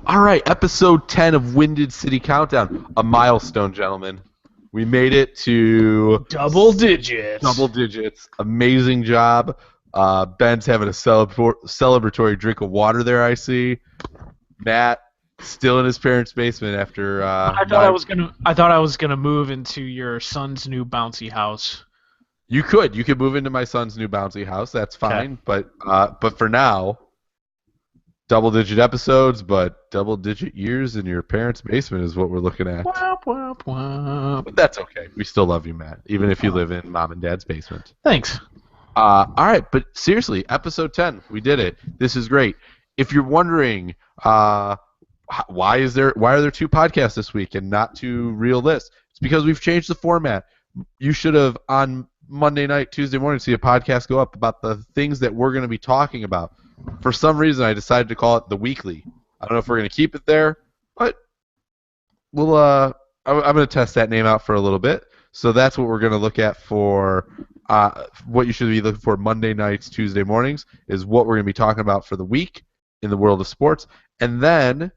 All right, episode 10 of Winded City Countdown. A milestone, gentlemen. We made it to double digits. Double digits. Amazing job. Ben's having a celebratory drink of water there, I see. Matt still in his parents' basement after I thought I was gonna move into your son's new bouncy house. You could move into my son's new bouncy house. That's fine. Okay. But for now, double-digit episodes, but double-digit years in your parents' basement is what we're looking at. Womp, womp, womp. But that's okay. We still love you, Matt, even if you live in mom and dad's basement. Thanks. All right, but seriously, episode 10, we did it. This is great. If you're wondering why are there two podcasts this week and not two real lists, it's because we've changed the format. You should have on Monday night, Tuesday morning, see a podcast go up about the things that we're going to be talking about. For some reason, I decided to call it the weekly. I don't know if we're going to keep it there, but we'll. I'm going to test that name out for a little bit. So that's what we're going to look at for. What you should be looking for Monday nights, Tuesday mornings is what we're going to be talking about for the week in the world of sports, and then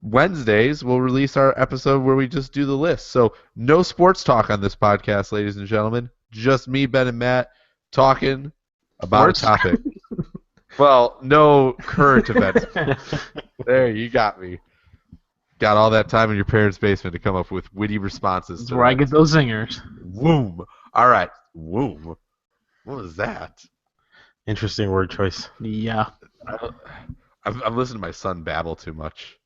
Wednesdays we'll release our episode where we just do the list. So no sports talk on this podcast, ladies and gentlemen. Just me, Ben, and Matt talking about a topic. Well, no current events. There, you got me. Got all that time in your parents' basement to come up with witty responses. That's where I get those zingers. Womb. All right. Womb. What was that? Interesting word choice. Yeah. I'm listening to my son babble too much.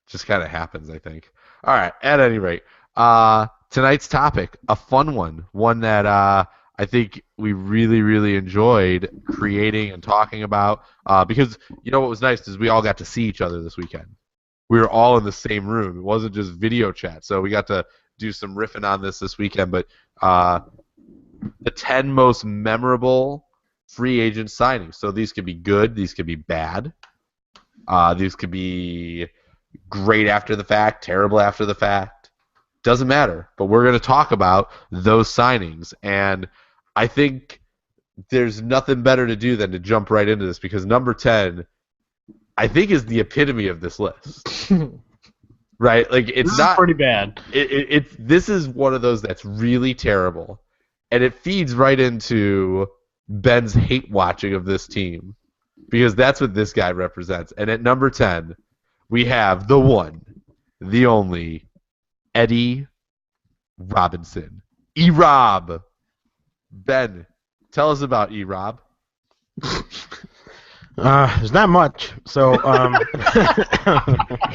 Just kind of happens, I think. All right. At any rate, tonight's topic, a fun one that I think we really, really enjoyed creating and talking about because, you know, what was nice is we all got to see each other this weekend. We were all in the same room. It wasn't just video chat. So we got to do some riffing on this weekend. But the 10 most memorable free agent signings. So these could be good. These could be bad. These could be great after the fact, terrible after the fact. Doesn't matter. But we're going to talk about those signings. And I think there's nothing better to do than to jump right into this because number 10, I think, is the epitome of this list. Right? Like it's not pretty bad. This is one of those that's really terrible, and it feeds right into Ben's hate watching of this team because that's what this guy represents. And at number 10, we have the one, the only, Eddie Robinson. E-Rob. Ben, tell us about E-Rob. There's not much. So,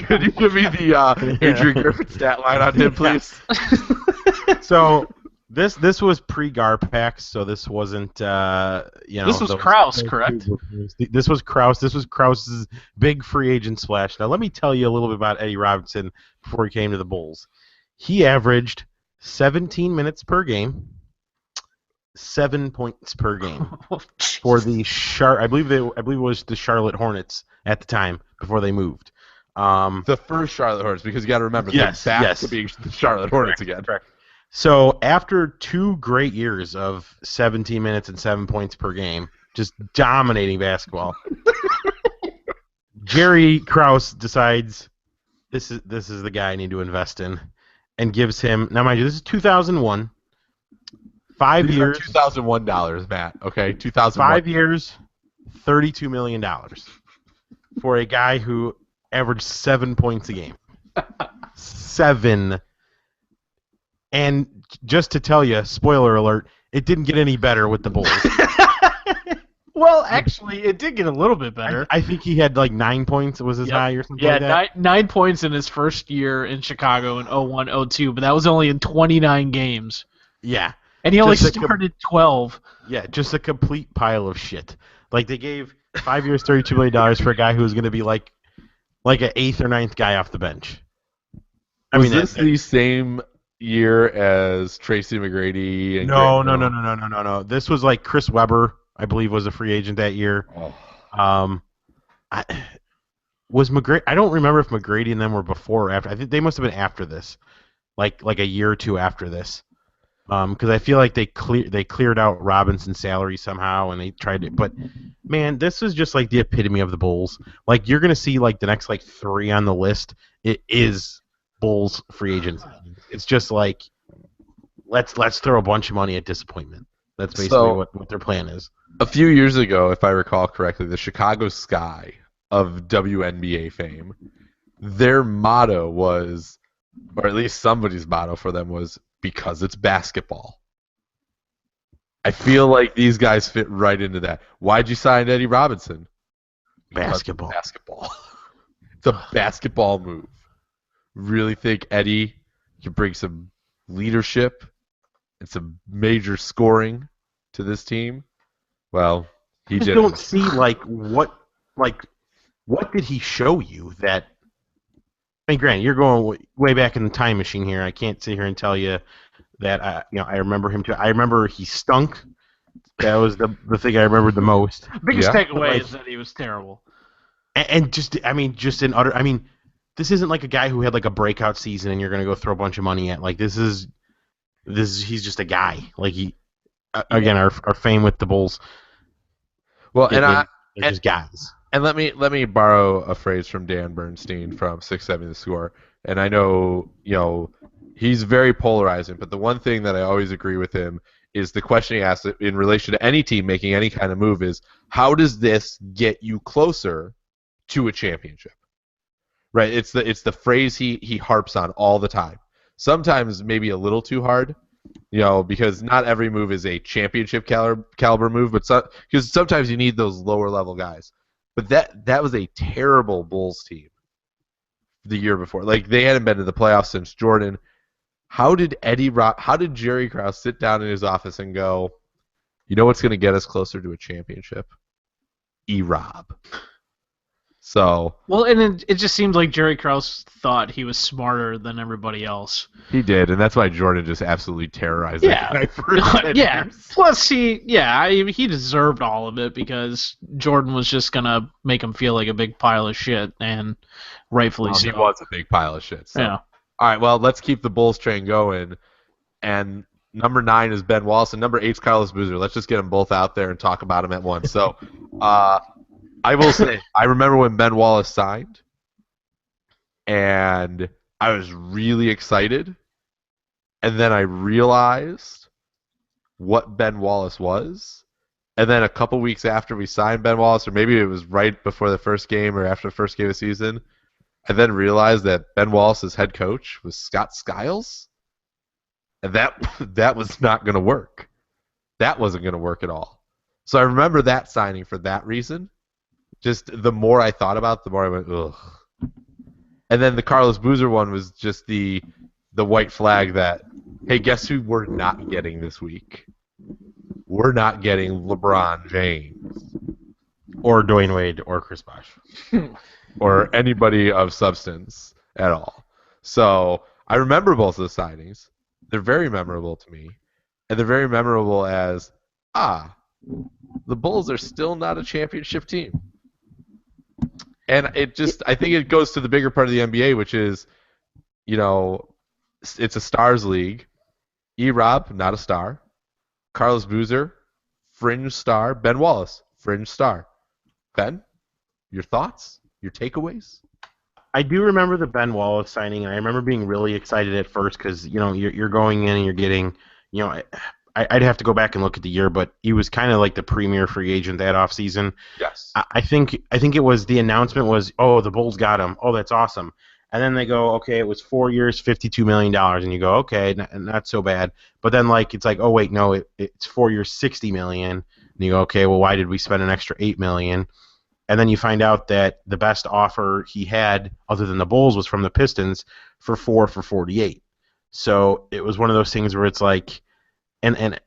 could you give me the Adrian Griffin stat line on him, please? So, this was pre-Garpax, so this wasn't, This was Krause, correct? This was Krause. This was Krause's big free agent splash. Now, let me tell you a little bit about Eddie Robinson before he came to the Bulls. He averaged 17 minutes per game. 7 points per game for the I believe it was the Charlotte Hornets at the time before they moved. The first Charlotte Hornets, because you got to remember they're back to being the Charlotte Hornets again. Correct. So after 2 great years of 17 minutes and 7 points per game, just dominating basketball, Jerry Krause decides this is the guy I need to invest in, and gives him, now mind you, this is 2001. 5 years. $2,001, Matt. Okay, 2001. 5 years, $32 million for a guy who averaged 7 points a game. 7. And just to tell you, spoiler alert, it didn't get any better with the Bulls. Well, actually, it did get a little bit better. I think he had like 9 points. Was his high or something like that? Yeah, 9 points in his first year in Chicago in 01-02, but that was only in 29 games. Yeah. And he only started 12. Yeah, just a complete pile of shit. Like, they gave 5 years, $32 million for a guy who was going to be like an 8th or 9th guy off the bench. Was this the same year as Tracy McGrady? And No. This was like Chris Webber, I believe, was a free agent that year. Oh. Was McGrady? I don't remember if McGrady and them were before or after. I think they must have been after this, like a year or two after this. Because I feel like they cleared out Robinson's salary somehow, and they tried to. But man, this is just like the epitome of the Bulls. Like you're gonna see like the next like 3 on the list. It is Bulls free agents. It's just like let's throw a bunch of money at disappointment. That's basically So- what their plan is. A few years ago, if I recall correctly, the Chicago Sky of WNBA fame, their motto was, or at least somebody's motto for them was, because it's basketball. I feel like these guys fit right into that. Why'd you sign Eddie Robinson? Because it's Basketball. basketball. It's a basketball move. Really think Eddie can bring some leadership and some major scoring to this team? Well, he I just did. don't see what did he show you that? I mean, granted, you're going way back in the time machine here. I can't sit here and tell you that I remember him too. I remember he stunk. That was the thing I remembered the most. Biggest Yeah. takeaway Like- is that he was terrible. And just in utter. I mean, this isn't like a guy who had like a breakout season and you're gonna go throw a bunch of money at. Like this is he's just a guy. Like he again our fame with the Bulls. Well, and They're just guys. And let me borrow a phrase from Dan Bernstein from 670 The Score. And I know, he's very polarizing, but the one thing that I always agree with him is the question he asks in relation to any team making any kind of move is, how does this get you closer to a championship? Right? It's the phrase he harps on all the time. Sometimes maybe a little too hard, because not every move is a championship caliber move, but because sometimes you need those lower level guys. But that was a terrible Bulls team the year before. Like they hadn't been to the playoffs since Jordan. How did Jerry Krause sit down in his office and go, you know what's going to get us closer to a championship? E-Rob. So Well, and it just seemed like Jerry Krause thought he was smarter than everybody else. he did, and that's why Jordan just absolutely terrorized Yeah. that guy for 10 Yeah. years. Plus, he deserved all of it because Jordan was just gonna make him feel like a big pile of shit, and rightfully Well, so. he was a big pile of shit. So. Yeah. All right, well, let's keep the Bulls train going. And number 9 is Ben Wallace, and number 8 is Carlos Boozer. Let's just get them both out there and talk about them at once. So, I will say, I remember when Ben Wallace signed, and I was really excited. And then I realized what Ben Wallace was. And then a couple weeks after we signed Ben Wallace, or maybe it was right before the first game or after the first game of the season, I then realized that Ben Wallace's head coach was Scott Skiles. And that was not going to work. That wasn't going to work at all. So I remember that signing for that reason. Just the more I thought about it, the more I went, ugh. And then the Carlos Boozer one was just the white flag that, hey, guess who we're not getting this week? We're not getting LeBron James. Or Dwayne Wade or Chris Bosh. Or anybody of substance at all. So I remember both of the signings. They're very memorable to me. And they're very memorable as, the Bulls are still not a championship team. And I think it goes to the bigger part of the NBA, which is, it's a stars league. E-Rob, not a star. Carlos Boozer, fringe star. Ben Wallace, fringe star. Ben, your thoughts? Your takeaways? I do remember the Ben Wallace signing, and I remember being really excited at first because you're going in and you're getting I'd have to go back and look at the year, but he was kind of like the premier free agent that offseason. Yes. I think it was the announcement was, oh, the Bulls got him. Oh, that's awesome. And then they go, okay, it was 4 years, $52 million, and you go, okay, not so bad. But then it's like, oh wait, no, it's 4 years, $60 million, and you go, okay, well, why did we spend an extra $8 million? And then you find out that the best offer he had, other than the Bulls, was from the Pistons for 48. So it was one of those things where it's like, and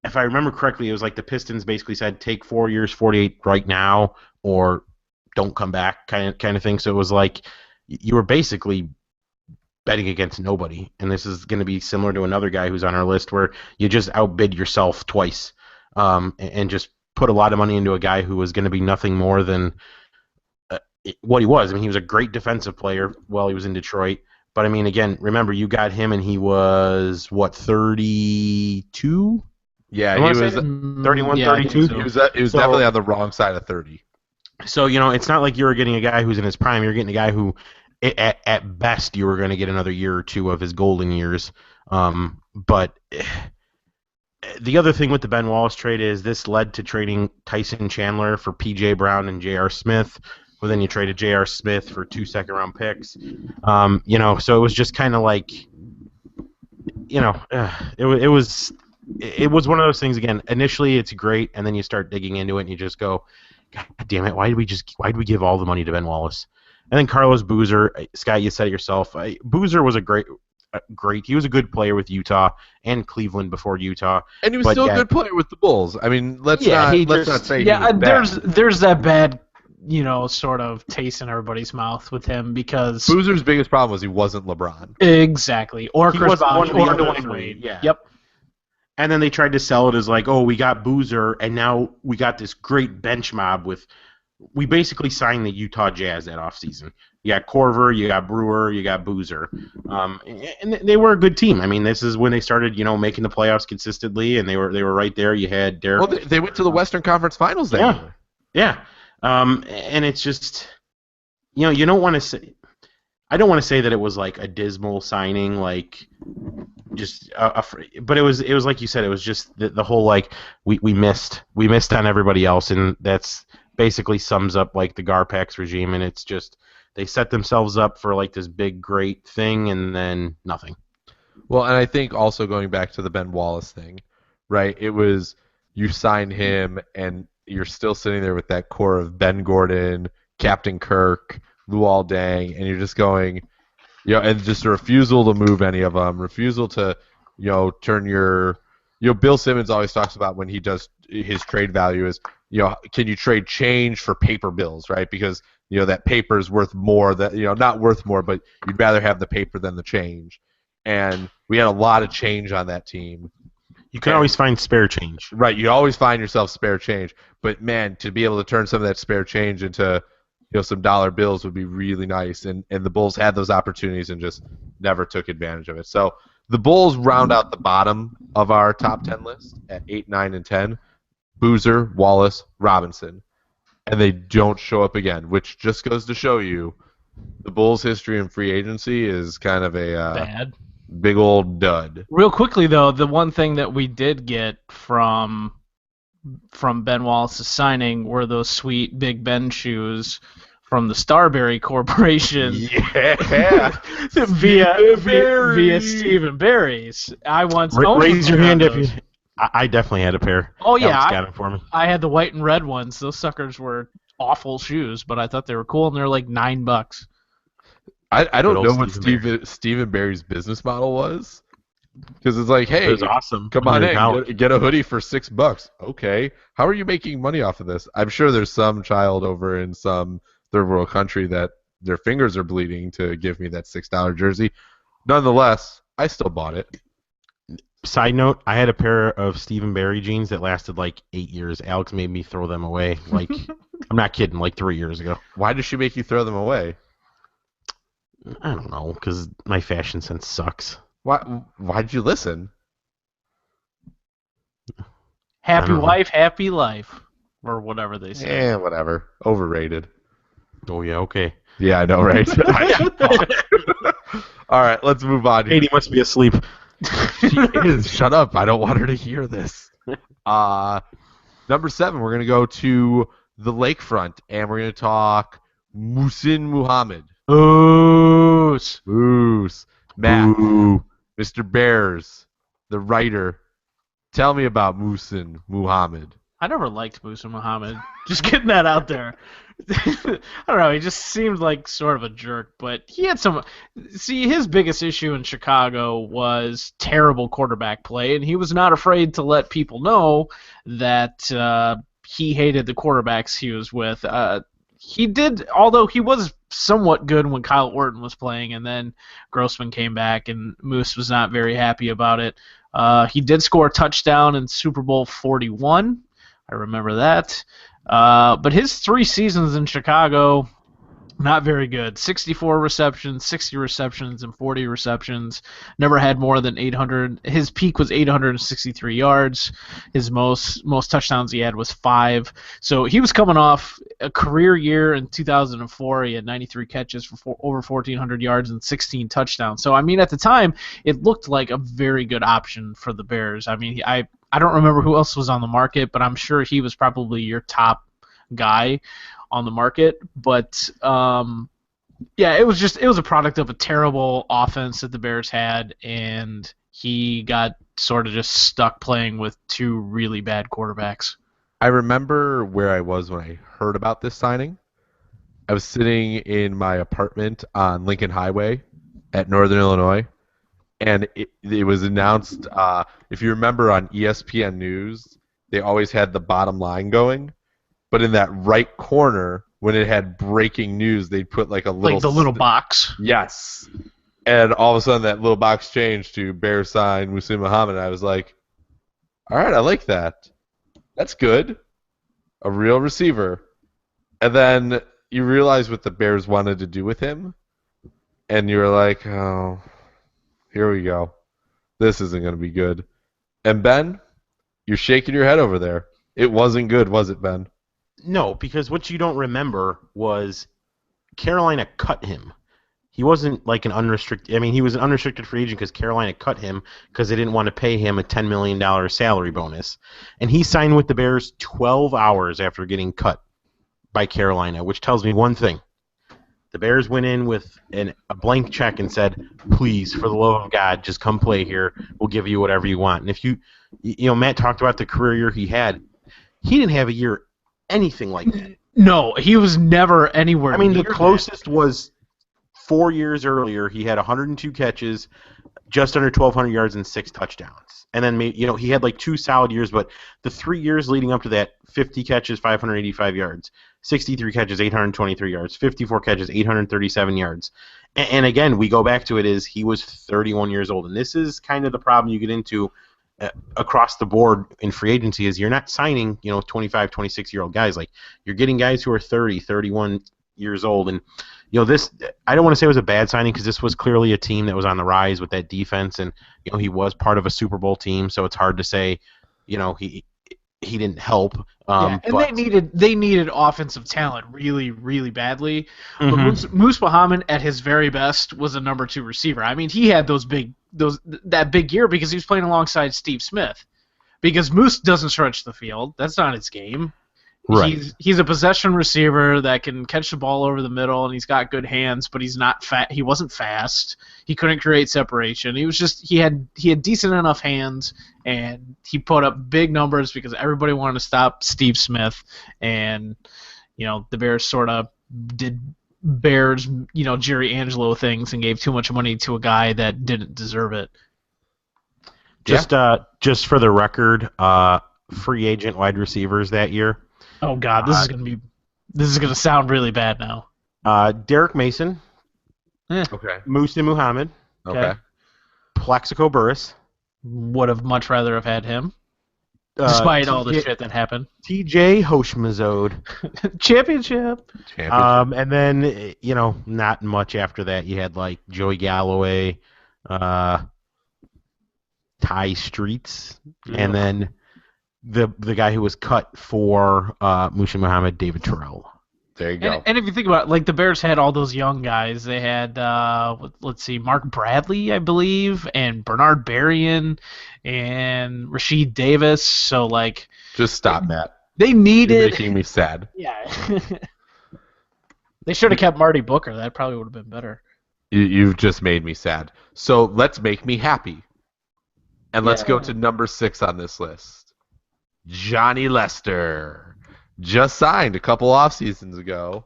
if I remember correctly, it was like the Pistons basically said, take 4 years, 48 right now, or don't come back, kind of thing. So it was like you were basically betting against nobody, and this is going to be similar to another guy who's on our list where you just outbid yourself twice, and just put a lot of money into a guy who was going to be nothing more than what he was. I mean, he was a great defensive player while he was in Detroit, But I mean, again, remember you got him, and he was what 32? Yeah, I he wanna say was. that. Mm, 31, yeah, I think 32? so. He was So- definitely on the wrong side of 30. So it's not like you were getting a guy who's in his prime. You're getting a guy who, at best, you were going to get another year or two of his golden years. But the other thing with the Ben Wallace trade is this led to trading Tyson Chandler for P.J. Brown and J.R. Smith. Well, then you traded J.R. Smith for 2 second-round picks. So it was just kind of like, it was one of those things. Again, initially it's great, and then you start digging into it, and you just go, God damn it! Why did we give all the money to Ben Wallace? And then Carlos Boozer, Scott, you said it yourself. Boozer was a great. He was a good player with Utah and Cleveland before Utah. And he was still a good player with the Bulls. I mean, let's not say he was bad. there's that bad, sort of taste in everybody's mouth with him because Boozer's biggest problem was he wasn't LeBron. exactly, or He Chris wasn't Bosh, one of the or other Dwayne three, Wade. yeah. Yep. And then they tried to sell it as like, oh, we got Boozer, and now we got this great bench mob with. We basically signed the Utah Jazz that offseason. You got Corver, you got Brewer, you got Boozer, and they were a good team. I mean, this is when they started, making the playoffs consistently, and they were right there. You had Derek. Well, they went to the Western Conference Finals that year. Yeah. And it's just, you don't want to say. I don't want to say that it was like a dismal signing, like just, but it was like you said, it was just the whole like we missed on everybody else, and that's basically sums up like the Garpax regime, and it's just they set themselves up for like this big great thing, and then nothing. Well, and I think also going back to the Ben Wallace thing, right? It was you sign him, and you're still sitting there with that core of Ben Gordon, Captain Kirk, Luol Deng, and you're just going, and just a refusal to move any of them, refusal to, turn your, Bill Simmons always talks about when he does his trade value is, can you trade change for paper bills, right? Because, that paper is worth more, not worth more, but you'd rather have the paper than the change. And we had a lot of change on that team. You can always find spare change. Right, you always find yourself spare change. But, man, to be able to turn some of that spare change into some dollar bills would be really nice, and the Bulls had those opportunities and just never took advantage of it. So the Bulls round out the bottom of our top 10 list at 8, 9, and 10. Boozer, Wallace, Robinson, and they don't show up again, which just goes to show you the Bulls' history in free agency is kind of a Bad. big old dud. Real quickly though, the one thing that we did get from Ben Wallace's signing were those sweet Big Ben shoes from the Starberry Corporation. Yeah. via Stephen Barry's. I once owned raise your a pair hand of if you. those. I definitely had a pair. Oh yeah, Alex got it for me. I had the white and red ones. Those suckers were awful shoes, but I thought they were cool, and they're like $9. I don't Good know old what Stephen Barry's business model was. Because it's like, hey, It was awesome. come on in, get a hoodie for $6. Okay. How are you making money off of this? I'm sure there's some child over in some third world country that their fingers are bleeding to give me that $6 jersey. Nonetheless, I still bought it. Side note, I had a pair of Stephen Barry jeans that lasted like 8 years. Alex made me throw them away. Like, I'm not kidding, like 3 years ago. Why did she make you throw them away? I don't know, because my fashion sense sucks. Why'd you listen? Happy wife, happy life, or whatever they say. Whatever. Overrated. Oh, yeah, okay. Yeah, I know, right? All right, let's move on. Katie must be asleep. She is. Shut up. I don't want her to hear this. Number 7, we're going to go to the lakefront, and we're going to talk Muhsin Muhammad. Moose. Matt, Ooh. Mr. Bears, the writer. Tell me about Muhsin Muhammad. I never liked Musa Muhammad. Just getting that out there. I don't know. He just seemed like sort of a jerk, but he had some. See, his biggest issue in Chicago was terrible quarterback play, and he was not afraid to let people know that he hated the quarterbacks he was with. He did, although he was somewhat good when Kyle Orton was playing, and then Grossman came back, and Moose was not very happy about it. He did score a touchdown in Super Bowl 41. I remember that. But his 3 seasons in Chicago, Not very good. 64 receptions, 60 receptions, and 40 receptions. Never had more than 800. His peak was 863 yards. His most touchdowns he had was 5. So he was coming off a career year in 2004. He had 93 catches for over 1,400 yards and 16 touchdowns. So, I mean, at the time, it looked like a very good option for the Bears. I mean, I don't remember who else was on the market, but I'm sure he was probably your top guy on the market, but yeah, it was a product of a terrible offense that the Bears had, and he got sort of just stuck playing with 2 really bad quarterbacks. I remember where I was when I heard about this signing. I was sitting in my apartment on Lincoln Highway at Northern Illinois, and it was announced. If you remember on ESPN News, they always had the bottom line going. But in that right corner, when it had breaking news, they'd put like a little... Like the little box. Yes. And all of a sudden, that little box changed to Bears sign Muhsin Muhammad. And I was like, all right, I like that. That's good. A real receiver. And then you realize what the Bears wanted to do with him. And you were like, oh, here we go. This isn't going to be good. And Ben, you're shaking your head over there. It wasn't good, was it, Ben? No, because what you don't remember was Carolina cut him. He wasn't like an unrestricted... I mean, he was an unrestricted free agent because Carolina cut him because they didn't want to pay him a $10 million salary bonus. And he signed with the Bears 12 hours after getting cut by Carolina, which tells me one thing. The Bears went in with a blank check and said, please, for the love of God, just come play here. We'll give you whatever you want. And if you know, Matt talked about the career year he had. He didn't have a year anything like that. No, he was never anywhere. I mean, the near closest was 4 years earlier. He had 102 catches, just under 1,200 yards, and 6 touchdowns. And then, he had like 2 solid years, but the 3 years leading up to that, 50 catches, 585 yards, 63 catches, 823 yards, 54 catches, 837 yards. And again, we go back to it is he was 31 years old. And this is kind of the problem you get into across the board in free agency is you're not signing, 25, 26-year-old guys. Like, you're getting guys who are 30, 31 years old. And, this, I don't want to say it was a bad signing because this was clearly a team that was on the rise with that defense. And, he was part of a Super Bowl team, so it's hard to say, he didn't help. And but they needed offensive talent really, really badly. Mhm. But Moose Muhammad at his very best was a number 2 receiver. I mean, he had that big year because he was playing alongside Steve Smith. Because Moose doesn't stretch the field. That's not his game. Right. He's a possession receiver that can catch the ball over the middle, and he's got good hands, but he's not fat. He wasn't fast. He couldn't create separation. He had decent enough hands, and he put up big numbers because everybody wanted to stop Steve Smith, and the Bears sort of did Bears Jerry Angelo things and gave too much money to a guy that didn't deserve it. just for the record, free agent wide receivers that year. Oh God, this is gonna sound really bad now. Derek Mason, Okay. Muhsin Muhammad, Okay. Plaxico Burress, Would have much rather have had him, despite all the shit that happened. TJ Hoshmazode. Championship. And then, not much after that. You had, like, Joey Galloway, Ty Streets, and then the guy who was cut for Muhsin Muhammad, David Terrell. There you go. And if you think about it, like the Bears had all those young guys. They had, let's see, Mark Bradley, I believe, and Bernard Berrien, and Rasheed Davis. So, like... Just stop, Matt. They needed... You're making me sad. Yeah. They should have kept Marty Booker. That probably would have been better. You've just made me sad. So let's make me happy. And let's go to number 6 on this list. Johnny Lester. Just signed a couple off seasons ago.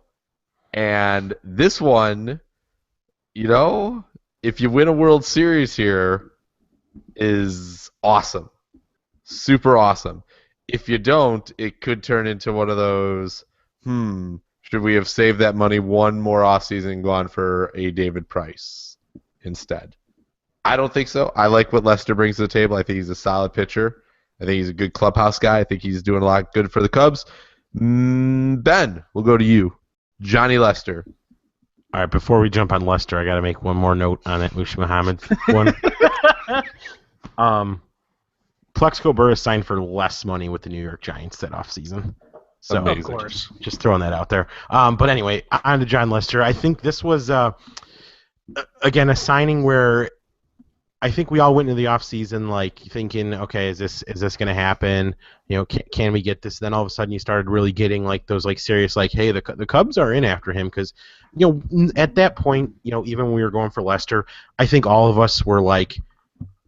And this one, if you win a World Series here, is awesome. Super awesome. If you don't, it could turn into one of those, should we have saved that money one more offseason and gone for a David Price instead? I don't think so. I like what Lester brings to the table. I think he's a solid pitcher. I think he's a good clubhouse guy. I think he's doing a lot good for the Cubs. Ben, we'll go to you. Johnny Lester. All right, before we jump on Lester, I got to make one more note on that Mush Muhammad one. Plexico Burress signed for less money with the New York Giants that offseason. So Amazing. Of course. just throwing that out there. But anyway, on to John Lester. I think this was, again, a signing where I think we all went into the offseason like thinking, okay, is this going to happen? You know, can we get this? Then all of a sudden you started really getting like those like serious like, hey, the Cubs are in after him because, you know, at that point, you know, even when we were going for Lester, I think all of us were like,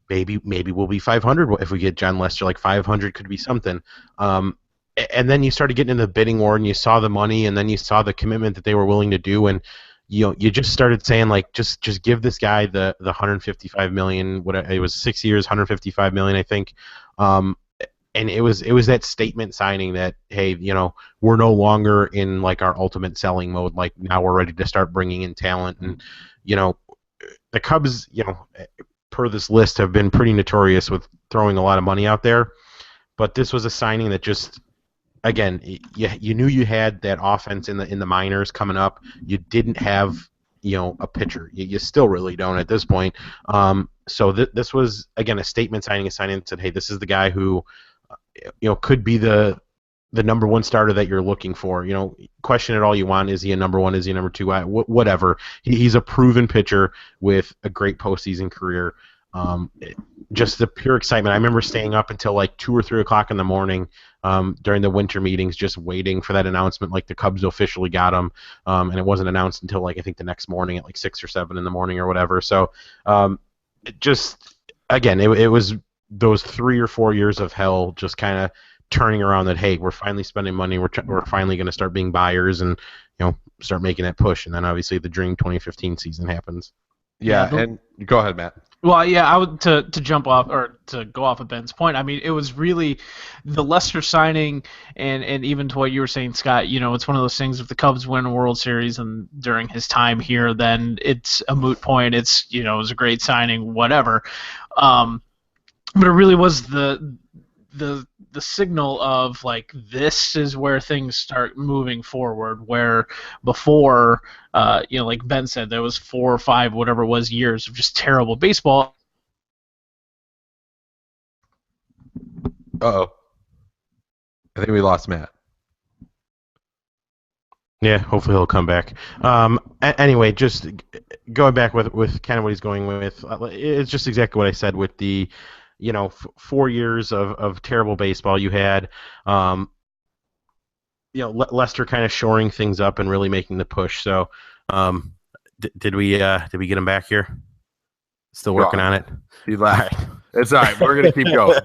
maybe we'll be 500 if we get John Lester. Like 500 could be something. And then you started getting into the bidding war, and you saw the money, and then you saw the commitment that they were willing to do, and you just started saying like, just give this guy the 155 million. What it was, 6 years, 155 million, I think. And it was that statement signing that, hey, you know, we're no longer in like our ultimate selling mode. Like now we're ready to start bringing in talent, and you know, the Cubs, you know, per this list, have been pretty notorious with throwing a lot of money out there. But this was a signing that just, again, you knew you had that offense in the minors coming up. You didn't have, you know, a pitcher. You still really don't at this point. So this was, again, a statement signing, a signing that said, hey, this is the guy who, you know, could be the number one starter that you're looking for. You know, question it all you want. Is he a number one? Is he a number two? Whatever. He's a proven pitcher with a great postseason career. Just the pure excitement. I remember staying up until like 2 or 3 o'clock in the morning during the winter meetings, just waiting for that announcement. Like the Cubs officially got him, and it wasn't announced until like I think the next morning at like 6 or 7 in the morning or whatever. So it just, again, it was those 3 or 4 years of hell, just kind of turning around. That hey, we're finally spending money. We're finally going to start being buyers and, you know, start making that push. And then obviously the dream 2015 season happens. Yeah, and go ahead, Matt. Well, yeah, I would to jump off or to go off of Ben's point. I mean, it was really the Lester signing, and even to what you were saying, Scott. You know, it's one of those things. If the Cubs win a World Series and during his time here, then it's a moot point. It's, you know, it was a great signing, whatever. But it really was the signal of like, this is where things start moving forward, where before, you know, like Ben said, there was 4 or 5, whatever it was, years of just terrible baseball. Uh-oh. I think we lost Matt. Yeah, hopefully he'll come back. Anyway, just going back with kind of what he's going with, it's just exactly what I said with the, you know, 4 years of terrible baseball. You had, you know, Lester kind of shoring things up and really making the push. So, did we get him back here? Still working on it. He left. All right. It's all right. We're gonna keep going.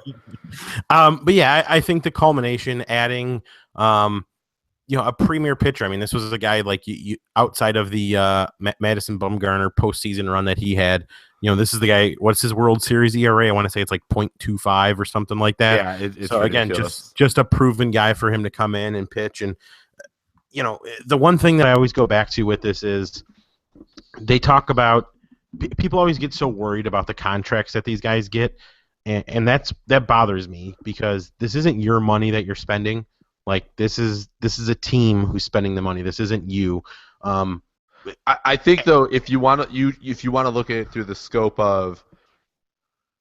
But yeah, I think the culmination, adding, you know, a premier pitcher. I mean, this was a guy like you outside of the Madison Bumgarner postseason run that he had. You know, this is the guy. What's his World Series ERA? I want to say it's like 0.25 or something like that. Yeah, it's so again, just a proven guy for him to come in and pitch. And you know, the one thing that I always go back to with this is they talk about, people always get so worried about the contracts that these guys get, and that bothers me, because this isn't your money that you're spending. Like this is a team who's spending the money. This isn't you. I think though, if you want to look at it through the scope of,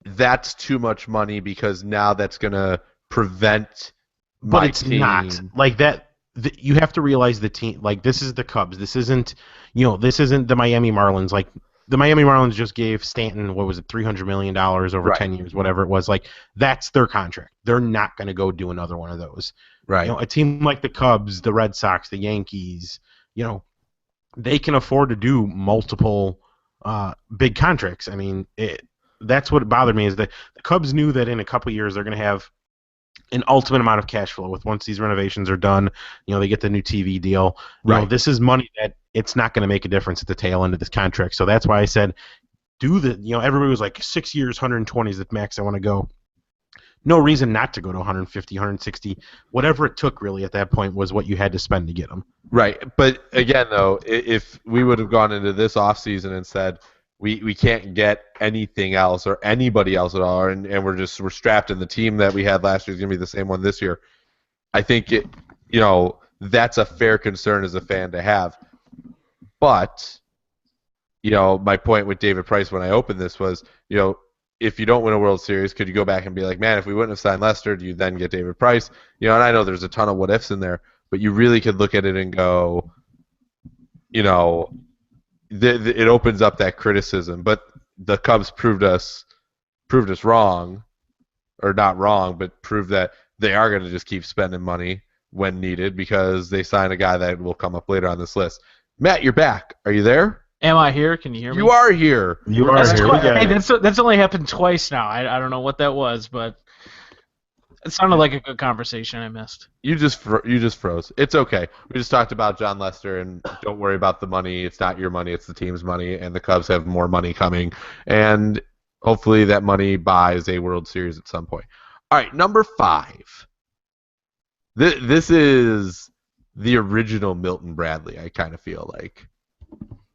that's too much money because now that's gonna prevent my but it's team. not like that. You have to realize the team. Like this is the Cubs. This isn't, you know, this isn't the Miami Marlins. Like the Miami Marlins just gave Stanton, what was it, $300 million over Right. 10 years, whatever it was. Like that's their contract. They're not going to go do another one of those. Right. You know, a team like the Cubs, the Red Sox, the Yankees, you know, they can afford to do multiple big contracts. I mean, that's what bothered me, is that the Cubs knew that in a couple of years they're going to have an ultimate amount of cash flow with, once these renovations are done, you know, they get the new TV deal. You know, this is money that it's not going to make a difference at the tail end of this contract. So that's why I said, you know, everybody was like 6 years, 120 is the max I want to go. No reason not to go to 150, 160. Whatever it took really at that point was what you had to spend to get them. Right. But again, though, if we would have gone into this offseason and said we can't get anything else or anybody else at all, and we're strapped in, the team that we had last year is going to be the same one this year, I think you know, that's a fair concern as a fan to have. But my point with David Price when I opened this was, if you don't win a World Series, could you go back and be like, man, if we wouldn't have signed Lester, do you then get David Price? And I know there's a ton of what ifs in there, but you really could look at it and go, it opens up that criticism. But the Cubs proved us wrong, or not wrong, but proved that they are going to just keep spending money when needed because they signed a guy that will come up later on this list. Matt, you're back. Are you there? Am I here? Can you hear me? You are here. You are here. Hey, that's only happened twice now. I don't know what that was, but it sounded like a good conversation I missed. You just froze. It's okay. We just talked about John Lester, and don't worry about the money. It's not your money. It's the team's money, and the Cubs have more money coming, and hopefully that money buys a World Series at some point. All right, number 5. This is the original Milton Bradley, I kind of feel like.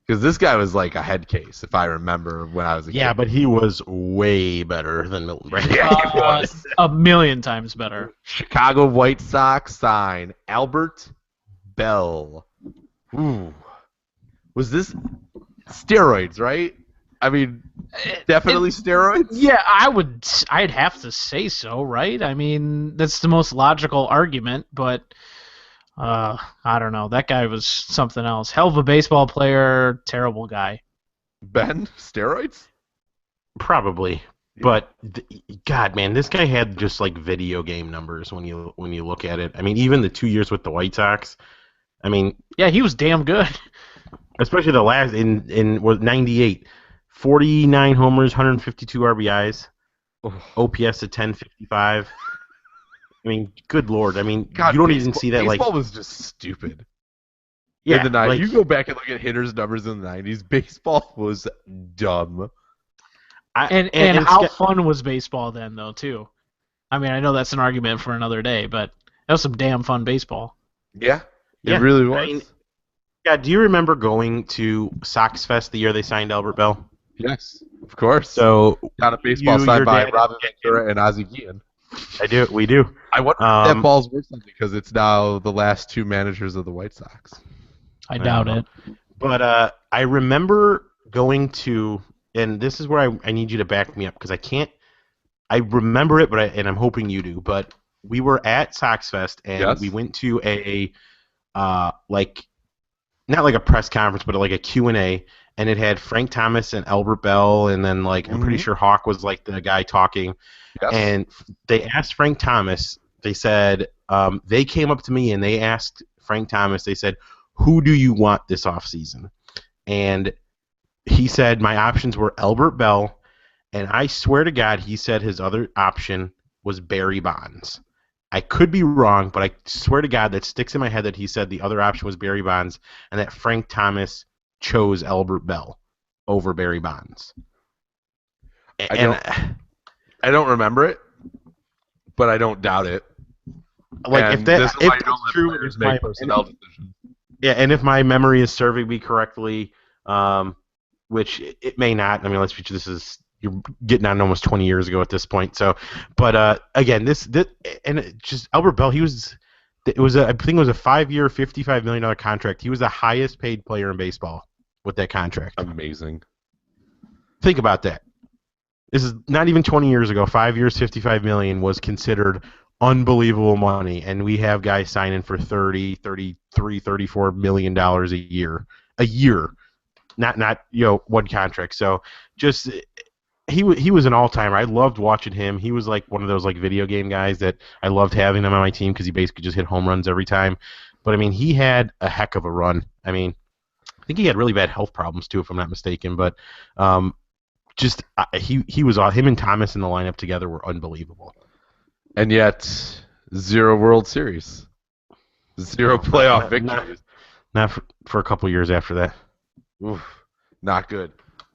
Because this guy was like a head case, if I remember when I was a kid. Yeah, but he was way better than Milton Bradley. Yeah, he was. A million times better. Chicago White Sox sign Albert Bell. Ooh. Was this steroids, right? I mean, definitely steroids? Yeah, I'd have to say so, right? I mean, that's the most logical argument, but I don't know. That guy was something else. Hell of a baseball player, terrible guy. Ben, steroids? Probably. But God, man, this guy had just like video game numbers when you look at it. I mean, even the 2 years with the White Sox. I mean, yeah, he was damn good. Especially the last in was 98. 49 homers, 152 RBIs, OPS at 1055. I mean, good Lord. I mean, God, you don't even see that. Baseball like was just stupid. Yeah, in the 90s. like, you go back and look at hitters' numbers in the 90s. Baseball was dumb. And how fun was baseball then, though, too? I mean, I know that's an argument for another day, but that was some damn fun baseball. Yeah, it really was. I mean, yeah, do you remember going to Sox Fest the year they signed Albert Bell? Yes, of course. So got a baseball signed by Robin Ventura and Ozzie Guillen. We do. I wonder if that ball's worth something because it's now the last 2 managers of the White Sox. I doubt it. But I remember going to, and this is where I need you to back me up because I remember it, and I'm hoping you do. But we were at Sox Fest and we went to a not like a press conference, but like a Q&A, and it had Frank Thomas and Albert Bell, and then I'm pretty sure Hawk was like the guy talking. Yes. And they asked Frank Thomas, they said, they came up to me and they asked Frank Thomas, they said, who do you want this offseason? And he said, my options were Albert Bell, and I swear to God, he said his other option was Barry Bonds. I could be wrong, but I swear to God that sticks in my head that he said the other option was Barry Bonds and that Frank Thomas chose Albert Bell over Barry Bonds. I don't remember it, but I don't doubt it. Like if that's true, and if my memory is serving me correctly, which it may not. I mean, let's face it, you're getting on almost 20 years ago at this point. So, but again, this and it just Albert Bell, I think it was a 5-year, $55 million contract. He was the highest paid player in baseball with that contract. Amazing. Think about that. This is not even 20 years ago. 5 years, $55 million was considered unbelievable money, and we have guys signing for $30, $33, $34 million a year. Not one contract. So just he was an all-timer. I loved watching him. He was like one of those like video game guys that I loved having him on my team because he basically just hit home runs every time. But I mean, he had a heck of a run. I mean, I think he had really bad health problems too, if I'm not mistaken. But he was him and Thomas in the lineup together were unbelievable. And yet, 0 World Series, 0 playoff victories. Not for a couple years after that. Oof, not good.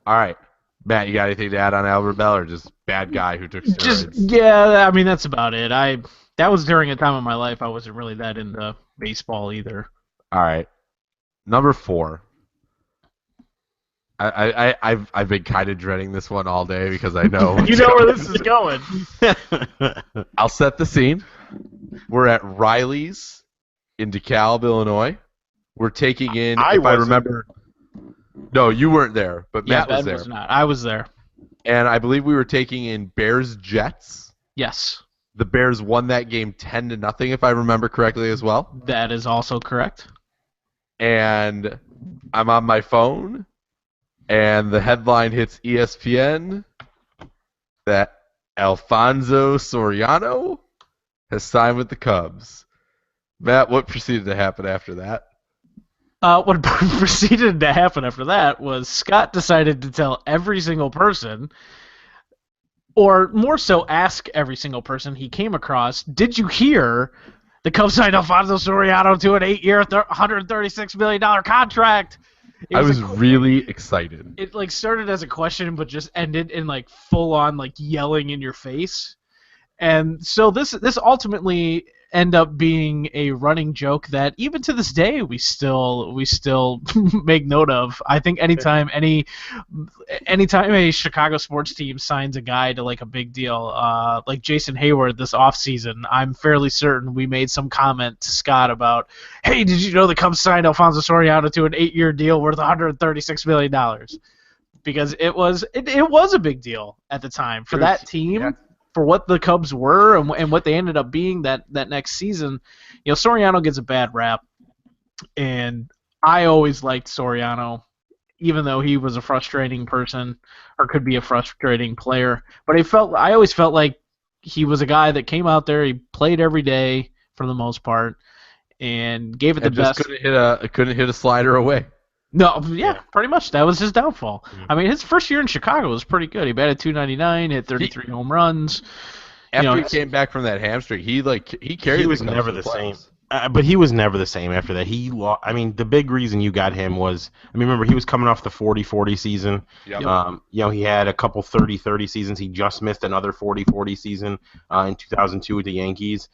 All right. Matt, you got anything to add on Albert Bell, or just bad guy who took steroids? Yeah, I mean, that's about it. That was during a time of my life I wasn't really that into baseball either. All right. Number 4. I've been kind of dreading this one all day because I know you know where this is going. I'll set the scene. We're at Riley's in DeKalb, Illinois. We're taking in, if I remember, No, you weren't there, but Yeah, Matt was Ben there. was not. I was there. And I believe we were taking in Bears-Jets. Yes, The Bears won that game 10-0, if I remember correctly as well. that is also correct. And I'm on my phone, and the headline hits ESPN that Alfonso Soriano has signed with the Cubs. Matt, what proceeded to happen after that? What proceeded to happen after that was Scott decided to tell every single person, or more so ask every single person he came across, did you hear the Cubs signed Alfonso Soriano to an 8-year, $136 million contract? I was really excited. It like started as a question, but just ended in like full on like yelling in your face. And so this ultimately end up being a running joke that even to this day we still make note of. I think anytime a Chicago sports team signs a guy to like a big deal, like Jason Hayward this offseason, I'm fairly certain we made some comment to Scott about, hey, did you know the Cubs signed Alfonso Soriano to an 8-year deal worth $136 million? Because it was a big deal at the time for that team. Yeah. For what the Cubs were and what they ended up being that next season. Soriano gets a bad rap, and I always liked Soriano, even though he was a frustrating person or could be a frustrating player. But I always felt like he was a guy that came out there, he played every day for the most part, and gave it the just best. Couldn't hit a slider away. No, yeah, pretty much. That was his downfall. Mhm. I mean, his first year in Chicago was pretty good. He batted .299, hit 33 home runs. After he came back from that hamstring, he carried. He was never the same. But he was never the same after that. I mean, the big reason you got him was, remember, he was coming off the 40-40 season. Yep. He had a couple 30-30 seasons. He just missed another 40-40 season in 2002 with the Yankees.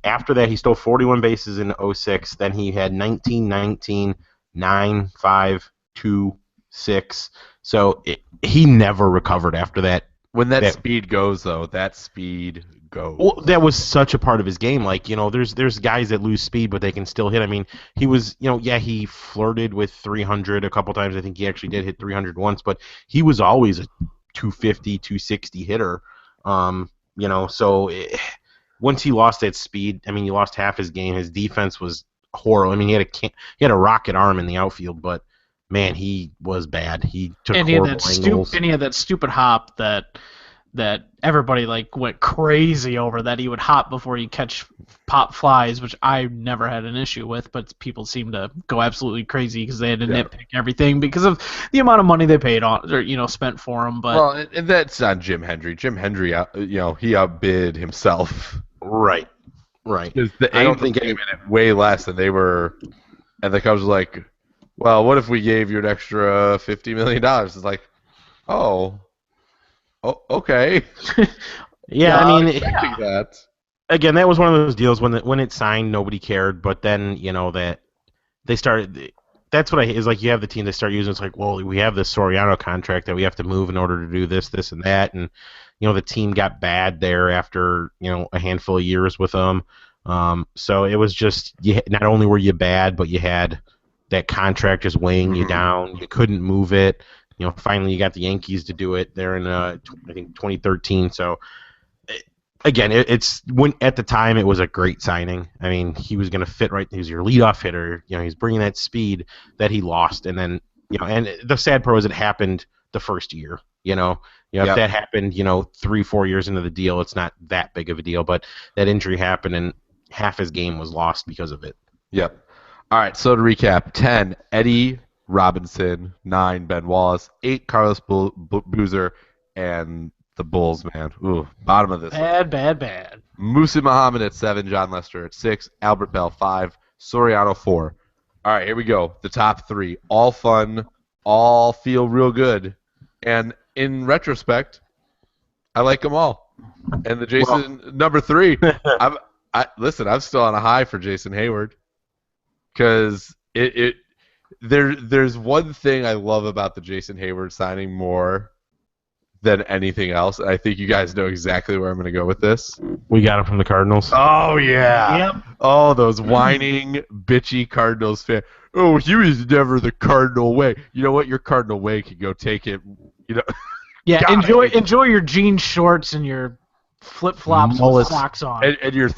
After that, he stole 41 bases in 06. Then he had 19-19, 9-5-2-6. So he never recovered after that. When that speed goes, though, that speed goes. Well, that was such a part of his game. Like, there's guys that lose speed, but they can still hit. I mean, he was, he flirted with 300 a couple times. I think he actually did hit 300 once, but he was always a 250, 260 hitter. Once he lost that speed, I mean, he lost half his game. His defense was horrible. I mean, he had a rocket arm in the outfield, but man, he was bad. He took horrible angles. And he had that stupid hop that everybody like went crazy over, that he would hop before he catch pop flies, which I never had an issue with, but people seem to go absolutely crazy because they had to nitpick everything because of the amount of money they paid on or spent for him. But well, and that's on Jim Hendry. Jim Hendry, he outbid himself. Right. Because the Angels came in at way less than they were, and the Cubs were like, well, what if we gave you an extra $50 million? It's like, oh, okay. Yeah, I mean, that. Again, that was one of those deals when it signed, nobody cared. But then, that they started. That's what is like. You have the team that start using. It's like, well, we have this Soriano contract that we have to move in order to do this, and that, and the team got bad there after a handful of years with them. So it was just not only were you bad, but you had that contract just weighing you down. You couldn't move it. Finally you got the Yankees to do it there in I think 2013. So again, it's when at the time it was a great signing. I mean, he was going to fit right. He was your leadoff hitter. He's bringing that speed that he lost, and then and the sad part was it happened the first year. If that happened 3-4 years into the deal, it's not that big of a deal. But that injury happened, and half his game was lost because of it. Yep. All right, so to recap, 10, Eddie Robinson, 9, Ben Wallace, 8, Carlos Boozer, and the Bulls, man. Ooh, bottom of this. Bad. Musa Muhammad at 7, John Lester at 6, Albert Bell 5, Soriano 4. All right, here we go. The top 3, all fun, all feel real good, and in retrospect, I like them all. And the Jason number 3, I'm still on a high for Jason Hayward. Because there's one thing I love about the Jason Hayward signing more than anything else. And I think you guys know exactly where I'm going to go with this. We got him from the Cardinals. Oh, yeah. Yep. Oh, those whining, bitchy Cardinals fans. Oh, he was never the Cardinal way. You know what? Your Cardinal way can go take it. You know. Yeah, God, enjoy your jean shorts and your flip-flops with Mullets. socks on. and your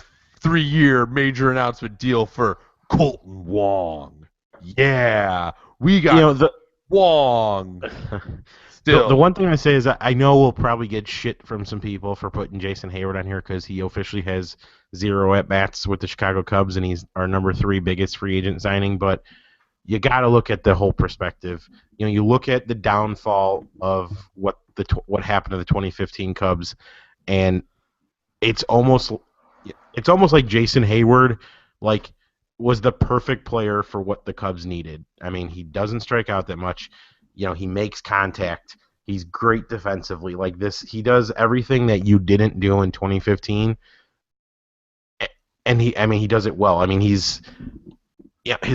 3-year major announcement deal for Colton Wong. Yeah, we got The Wong. Still, the one thing I say is that I know we'll probably get shit from some people for putting Jason Hayward on here because he officially has 0 at-bats with the Chicago Cubs, and he's our number 3 biggest free agent signing, but you got to look at the whole perspective. You look at the downfall of what happened to the 2015 Cubs, and it's almost like Jason Hayward was the perfect player for what the Cubs needed. I mean, he doesn't strike out that much. He makes contact. He's great defensively. Like this, he does everything that you didn't do in 2015, and he does it well. I mean, his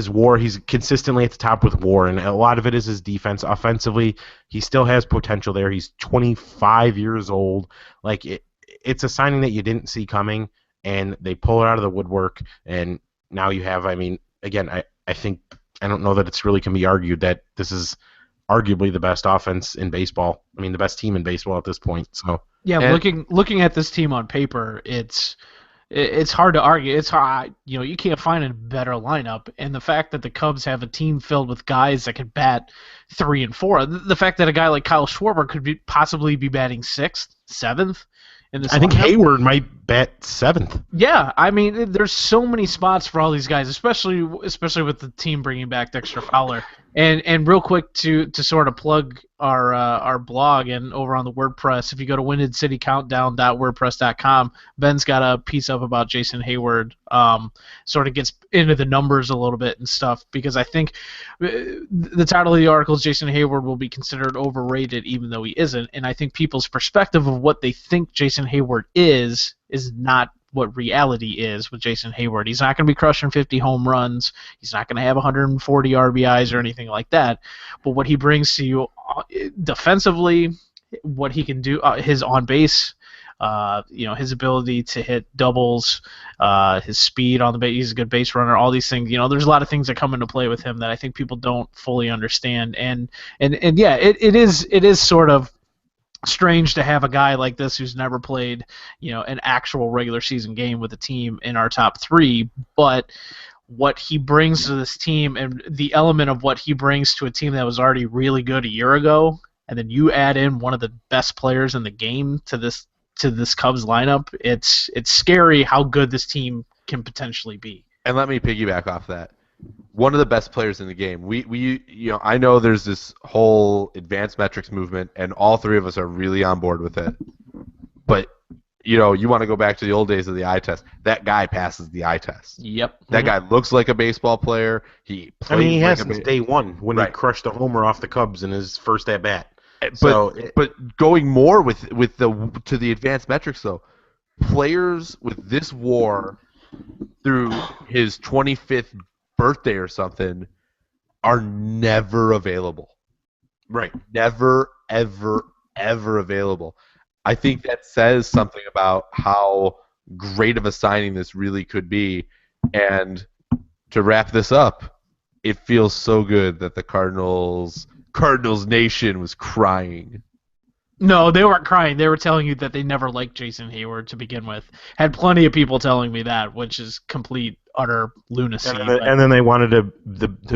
WAR, he's consistently at the top with WAR, and a lot of it is his defense. Offensively, he still has potential there. He's 25 years old. It's a signing that you didn't see coming, and they pull it out of the woodwork, and now you have, again, I think, I don't know that it's really can be argued that this is arguably the best offense in baseball. I mean, the best team in baseball at this point. So Yeah, looking at this team on paper, it's hard to argue. It's hard, you can't find a better lineup, and the fact that the Cubs have a team filled with guys that can bat 3 and 4, the fact that a guy like Kyle Schwarber could possibly be batting 6th, 7th in this I think lineup. Hayward might bat 7th. Yeah, I mean, there's so many spots for all these guys, especially with the team bringing back Dexter Fowler. And real quick to sort of plug our blog and over on the WordPress, if you go to windedcitycountdown.wordpress.com, Ben's got a piece up about Jason Hayward. Sort of gets into the numbers a little bit and stuff, because I think the title of the article is Jason Hayward will be considered overrated even though he isn't, and I think people's perspective of what they think Jason Hayward is not what reality is with Jason Hayward. He's not going to be crushing 50 home runs. He's not going to have 140 RBIs or anything like that. But what he brings to you defensively, what he can do, his on base, his ability to hit doubles, his speed on the base, he's a good base runner, all these things. There's a lot of things that come into play with him that I think people don't fully understand. And yeah, it is sort of strange to have a guy like this who's never played, an actual regular season game with a team in our top 3, but what he brings to this team and the element of what he brings to a team that was already really good a year ago, and then you add in one of the best players in the game to this Cubs lineup, it's scary how good this team can potentially be. And let me piggyback off that. One of the best players in the game. I know there's this whole advanced metrics movement, and all 3 of us are really on board with it. But you want to go back to the old days of the eye test. That guy passes the eye test. Yep. That guy looks like a baseball player. He plays. He has like since day one when Right. he crushed a homer off the Cubs in his first at bat. But going more with the advanced metrics though, players with this WAR through his 25th birthday or something are never available. Right. Never, ever, ever available. I think that says something about how great of a signing this really could be. And to wrap this up, it feels so good that the Cardinals Nation was crying. No, they weren't crying. They were telling you that they never liked Jason Hayward to begin with. Had plenty of people telling me that, which is complete, utter lunacy. And then they wanted to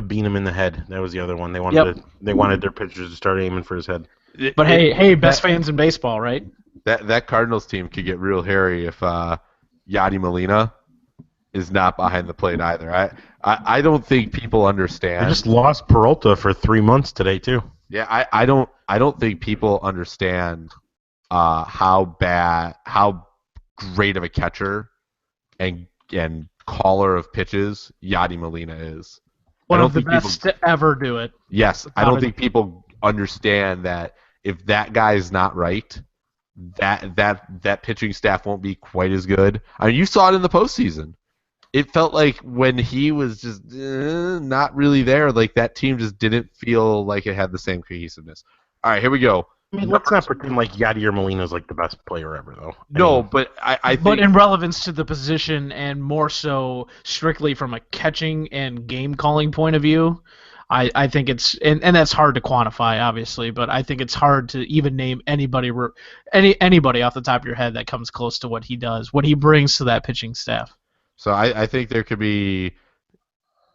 beat him in the head. That was the other one. They wanted their pitchers to start aiming for his head. But hey, best fans in baseball, right? That Cardinals team could get real hairy if Yadi Molina is not behind the plate either. I don't think people understand. I just lost Peralta for 3 months today too. Yeah, I don't think people understand how great of a catcher and caller of pitches Yadi Molina is. One of the best to ever do it. Yes, I don't think people understand that if that guy's not right, that pitching staff won't be quite as good. I mean, you saw it in the postseason. It felt like when he was just not really there, like that team just didn't feel like it had the same cohesiveness. All right, here we go. I mean, let's not pretend like Yadier Molina is like the best player ever, though. No, but I But think in relevance to the position and more so strictly from a catching and game calling point of view, I think it's and that's hard to quantify obviously, but I think it's hard to even name anybody off the top of your head that comes close to what he does, what he brings to that pitching staff. so. I think there could be.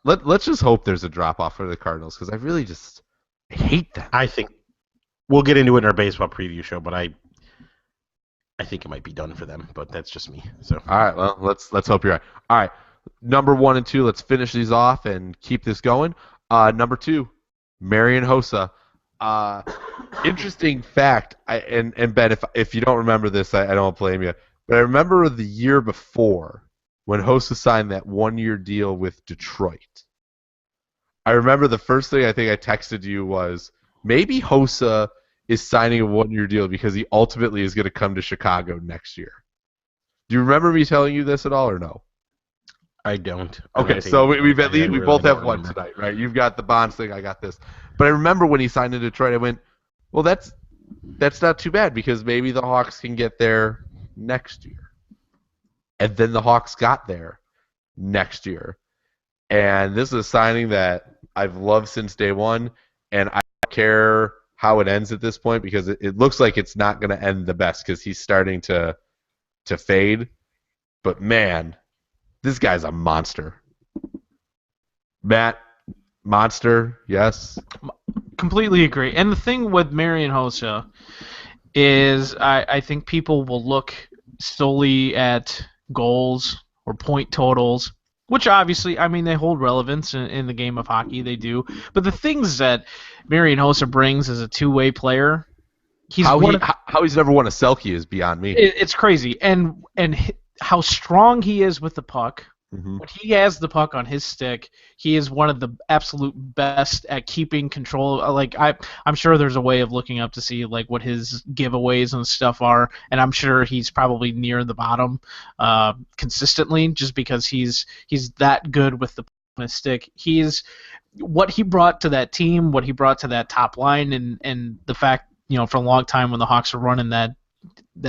Let's just hope there's a drop off for the Cardinals because I really just hate them. I think we'll get into it in our baseball preview show, but I think it might be done for them. But that's just me. So All right, well let's hope you're right. All right, number 1 and 2. Let's finish these off and keep this going. Number 2, Marian Hossa. Interesting fact. And Ben, if you don't remember this, I don't blame you. But I remember the year before when Hossa signed that 1-year deal with Detroit. I remember the first thing I think I texted you was maybe Hossa is signing a 1-year deal because he ultimately is going to come to Chicago next year. Do you remember me telling you this at all or no? I don't. Okay, so we've at least we both have one tonight, right? You've got the Bonds thing, I got this. But I remember when he signed in Detroit, I went, well, that's not too bad because maybe the Hawks can get there next year. And then the Hawks got there next year. And this is a signing that I've loved since day one, and I don't care how it ends at this point because it looks like it's not going to end the best because he's starting to fade. But man, this guy's a monster. Matt, monster, yes. Completely agree. And the thing with Marian Hossa is I think people will look solely at goals or point totals, which obviously, I mean, they hold relevance in the game of hockey. They do. But the things that Marian Hossa brings as a two-way player, How he's never won a Selke is beyond me. It's crazy. And how strong he is with the puck. Mm-hmm. When he has the puck on his stick, he is one of the absolute best at keeping control. Like I'm sure there's a way of looking up to see like what his giveaways and stuff are, and I'm sure he's probably near the bottom consistently, just because he's that good with the puck on his stick. He's what he brought to that team, what he brought to that top line, and the fact, you know, for a long time when the Hawks were running that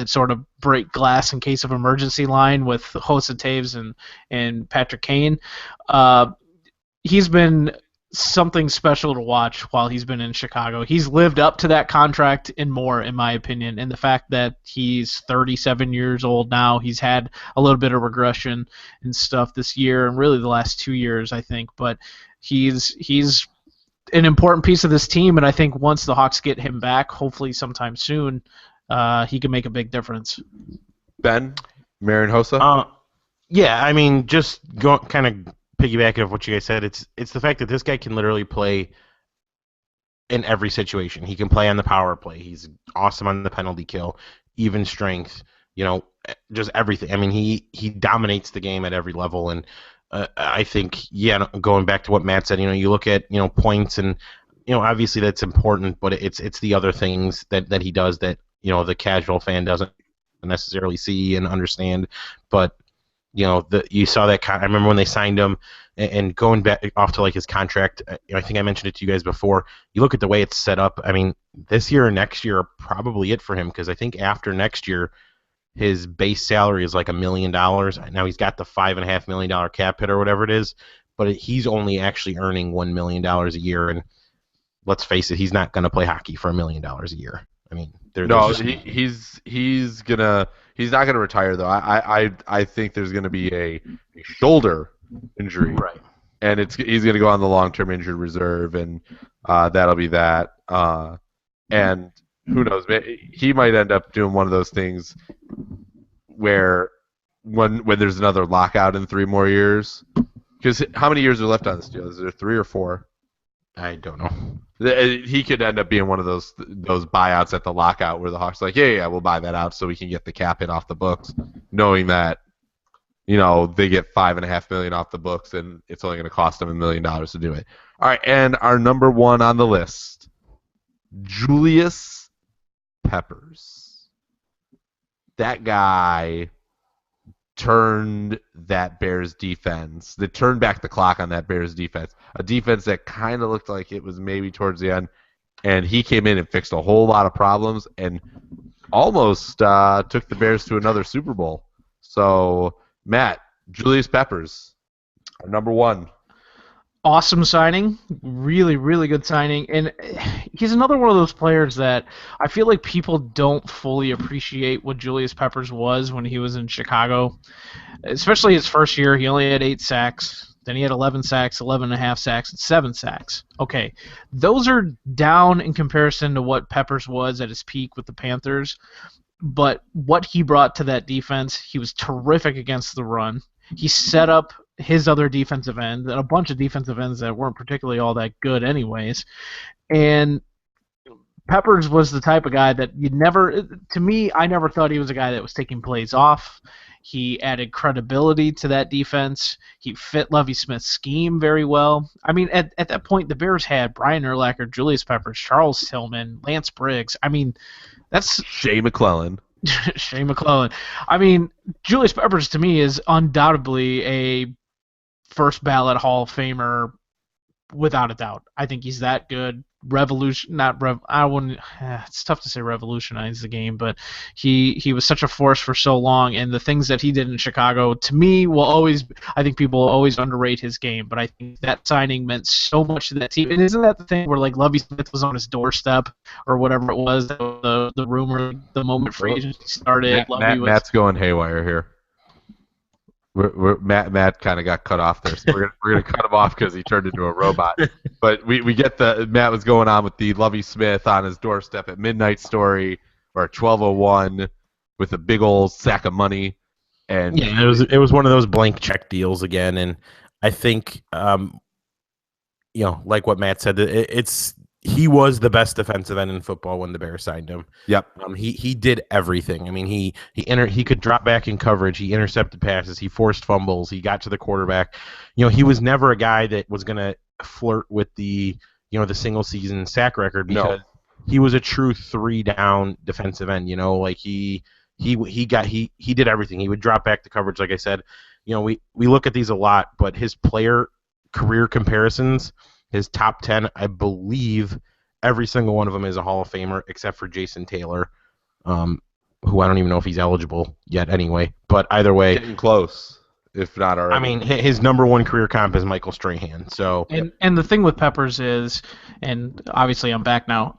sort of break glass in case of emergency line with Hossa Taves and Patrick Kane. He's been something special to watch while he's been in Chicago. He's lived up to that contract and more, in my opinion. And the fact that he's 37 years old now, he's had a little bit of regression and stuff this year and really the last 2 years, I think. But he's an important piece of this team, and I think once the Hawks get him back, hopefully sometime soon, he can make a big difference. Ben, Marian Hossa? Yeah, I mean, just kind of piggybacking off what you guys said, it's the fact that this guy can literally play in every situation. He can play on the power play. He's awesome on the penalty kill, even strength, you know, just everything. I mean, he dominates the game at every level, and I think, yeah, going back to what Matt said, you know, you look at, you know, points and, you know, obviously that's important, but it's the other things that he does that, you know, the casual fan doesn't necessarily see and understand. But, you know, you saw that. I remember when they signed him, and going back off to like his contract. I think I mentioned it to you guys before. You look at the way it's set up. I mean, this year or next year are probably it for him, because I think after next year, his base salary is like $1 million. Now he's got the $5.5 million cap hit or whatever it is, but he's only actually earning $1 million a year. And let's face it, he's not going to play hockey for $1 million a year. I mean, he's not gonna retire though. I think there's gonna be a shoulder injury, right? And he's gonna go on the long-term injured reserve, and that'll be that. And who knows? He might end up doing one of those things where when there's another lockout in 3 more years. Because how many years are left on this deal? Is there 3 or 4? I don't know. He could end up being one of those buyouts at the lockout where the Hawks are like, yeah, we'll buy that out so we can get the cap hit off the books, knowing that, you know, they get $5.5 million off the books and it's only going to cost them $1 million to do it. All right, and our number 1 on the list, Julius Peppers. That guy turned that Bears defense. They turned back the clock on that Bears defense. A defense that kind of looked like it was maybe towards the end. and he came in and fixed a whole lot of problems and almost took the Bears to another Super Bowl. So, Matt, Julius Peppers, our number one. Awesome signing, really, really good signing, and he's another one of those players that I feel like people don't fully appreciate what Julius Peppers was when he was in Chicago, especially his first year. He only had 8 sacks, then he had 11 sacks, 11.5 sacks, and 7 sacks. Okay, those are down in comparison to what Peppers was at his peak with the Panthers, but what he brought to that defense, he was terrific against the run. He set up his other defensive end and a bunch of defensive ends that weren't particularly all that good anyways. And Peppers was the type of guy that I never thought he was a guy that was taking plays off. He added credibility to that defense. He fit Lovie Smith's scheme very well. I mean, at that point, the Bears had Brian Urlacher, Julius Peppers, Charles Tillman, Lance Briggs. I mean, that's Shea McClellan. Shea McClellan. I mean, Julius Peppers to me is undoubtedly a first ballot Hall of Famer without a doubt. I think he's that good. It's tough to say revolutionize the game, but he was such a force for so long, and the things that he did in Chicago, to me, I think people will always underrate his game, but I think that signing meant so much to that team. And isn't that the thing where like Lovie Smith was on his doorstep or whatever it was, the rumor, the moment free agency started? Matt's going haywire here. Matt kind of got cut off there, so we're gonna cut him off because he turned into a robot. But we get Matt was going on with the Lovie Smith on his doorstep at midnight story or 12:01 with a big old sack of money, and yeah, it was one of those blank check deals again, and I think like what Matt said, he was the best defensive end in football when the Bears signed him. Yep. He did everything. I mean, he could drop back in coverage. He intercepted passes. He forced fumbles. He got to the quarterback. He was never a guy that was going to flirt with the single season sack record because he was a true 3-down defensive end. Like he did everything. He would drop back the coverage, like I said. We look at these a lot, but his player career comparisons, his top 10, I believe every single one of them is a Hall of Famer except for Jason Taylor, who I don't even know if he's eligible yet anyway. But either way, getting close, if not already. I mean, his number one career comp is Michael Strahan. So and the thing with Peppers is, and obviously I'm back now,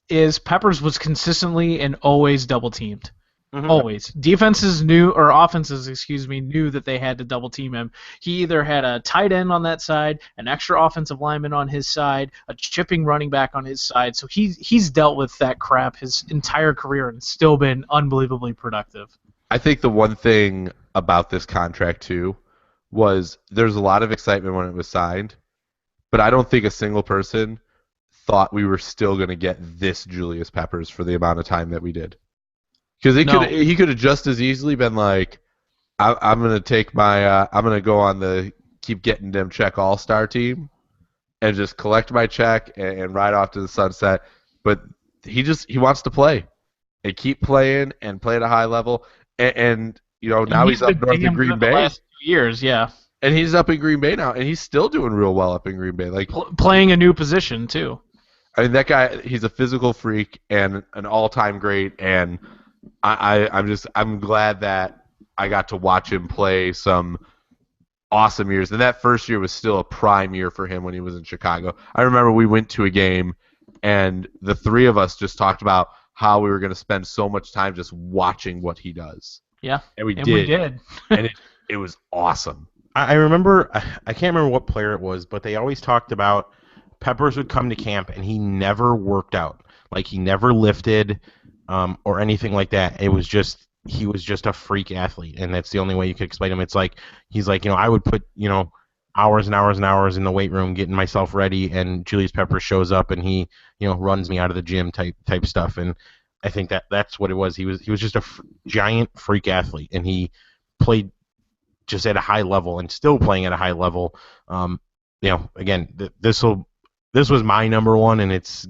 is Peppers was consistently and always double teamed. Mm-hmm. Always. Offenses knew that they had to double team him. He either had a tight end on that side, an extra offensive lineman on his side, a chipping running back on his side. So he's dealt with that crap his entire career and still been unbelievably productive. I think the one thing about this contract too was there's a lot of excitement when it was signed, but I don't think a single person thought we were still going to get this Julius Peppers for the amount of time that we did. Because he could have just as easily been like, I'm gonna take I'm gonna go on the keep getting them check all-star team, and just collect my check and ride off to the sunset. But he wants to play, and keep playing and play at a high level. And now he's up north in Green Bay. The last 2 years, yeah. And he's up in Green Bay now, and he's still doing real well up in Green Bay, like playing a new position too. I mean, that guy, he's a physical freak and an all-time great, and I'm glad that I got to watch him play some awesome years. And that first year was still a prime year for him when he was in Chicago. I remember we went to a game, and the three of us just talked about how we were going to spend so much time just watching what he does. Yeah, and we did. And it was awesome. I remember, I can't remember what player it was, but they always talked about Peppers would come to camp, and he never worked out. Like, he never lifted or anything like that. He was just a freak athlete, and that's the only way you could explain him. It's like he's like, I would put hours and hours and hours in the weight room getting myself ready, and Julius Peppers shows up and he runs me out of the gym type stuff. And I think that's what it was. He was just a giant freak athlete, and he played just at a high level and still playing at a high level. Again, this was my number one, and it's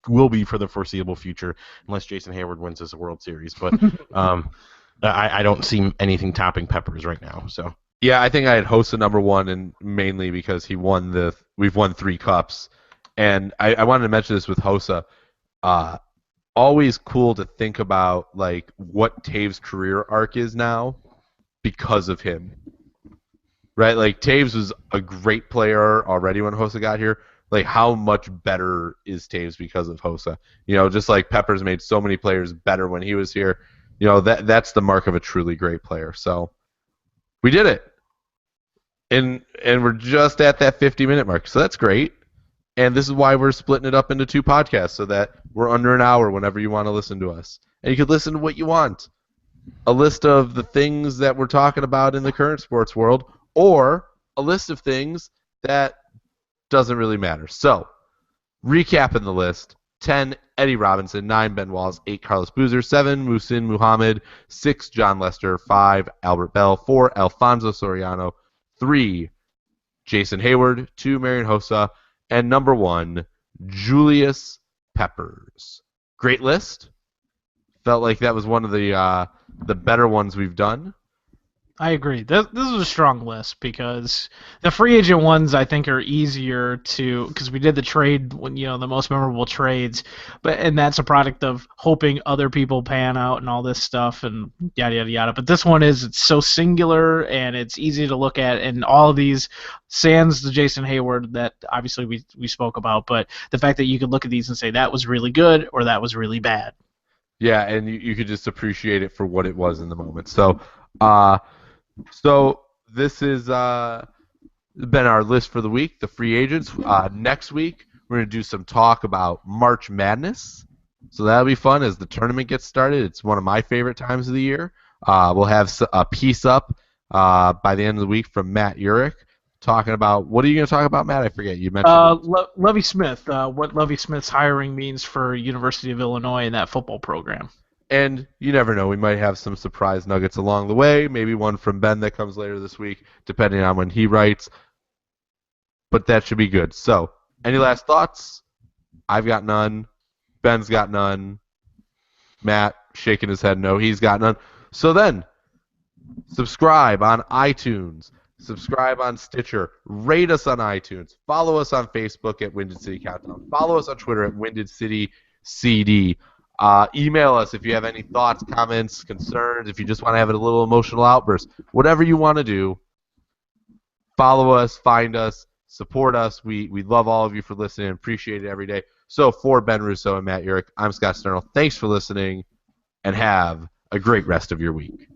will be for the foreseeable future, unless Jason Hayward wins this World Series. But I don't see anything topping Peppers right now. So yeah, I think I had hosted number one, and mainly because we've won 3 cups, And I wanted to mention this with Hossa. Always cool to think about like what Taves' career arc is now because of him. Right? Like Taves was a great player already when Hossa got here. Like how much better is Taves because of Hossa? Just like Peppers made so many players better when he was here. That's the mark of a truly great player. So we did it. And we're just at that 50-minute mark. So that's great. And this is why we're splitting it up into 2 podcasts so that we're under an hour whenever you want to listen to us. And you can listen to what you want. A list of the things that we're talking about in the current sports world, or a list of things that doesn't really matter. So, recapping the list: 10, Eddie Robinson; 9, Ben Walls; 8, Carlos Boozer; 7, Muhsin Muhammad; 6, John Lester; 5, Albert Bell; 4, Alfonso Soriano; 3, Jason Hayward; 2, Marian Hossa; and number 1, Julius Peppers. Great list. Felt like that was one of the better ones we've done. I agree. This is a strong list because the free agent ones I think are easier because we did the trade when the most memorable trades, and that's a product of hoping other people pan out and all this stuff and yada yada yada. But this one it's so singular and it's easy to look at, and all of these sans the Jason Hayward that obviously we spoke about, but the fact that you could look at these and say that was really good or that was really bad. Yeah, and you could just appreciate it for what it was in the moment. So this has been our list for the week, the free agents. Next week, we're going to do some talk about March Madness. So that'll be fun as the tournament gets started. It's one of my favorite times of the year. We'll have a piece up by the end of the week from Matt Urich talking about, what are you going to talk about, Matt? I forget. You mentioned Lovie Smith, what Lovie Smith's hiring means for University of Illinois and that football program. And you never know, we might have some surprise nuggets along the way, maybe one from Ben that comes later this week, depending on when he writes. But that should be good. So, any last thoughts? I've got none. Ben's got none. Matt shaking his head no, he's got none. So then, subscribe on iTunes. Subscribe on Stitcher. Rate us on iTunes. Follow us on Facebook at Winded City Countdown. Follow us on Twitter at Winded City CD. Email us if you have any thoughts, comments, concerns, if you just want to have a little emotional outburst. Whatever you want to do, follow us, find us, support us. We love all of you for listening and appreciate it every day. So for Ben Russo and Matt Urich, I'm Scott Sternal. Thanks for listening, and have a great rest of your week.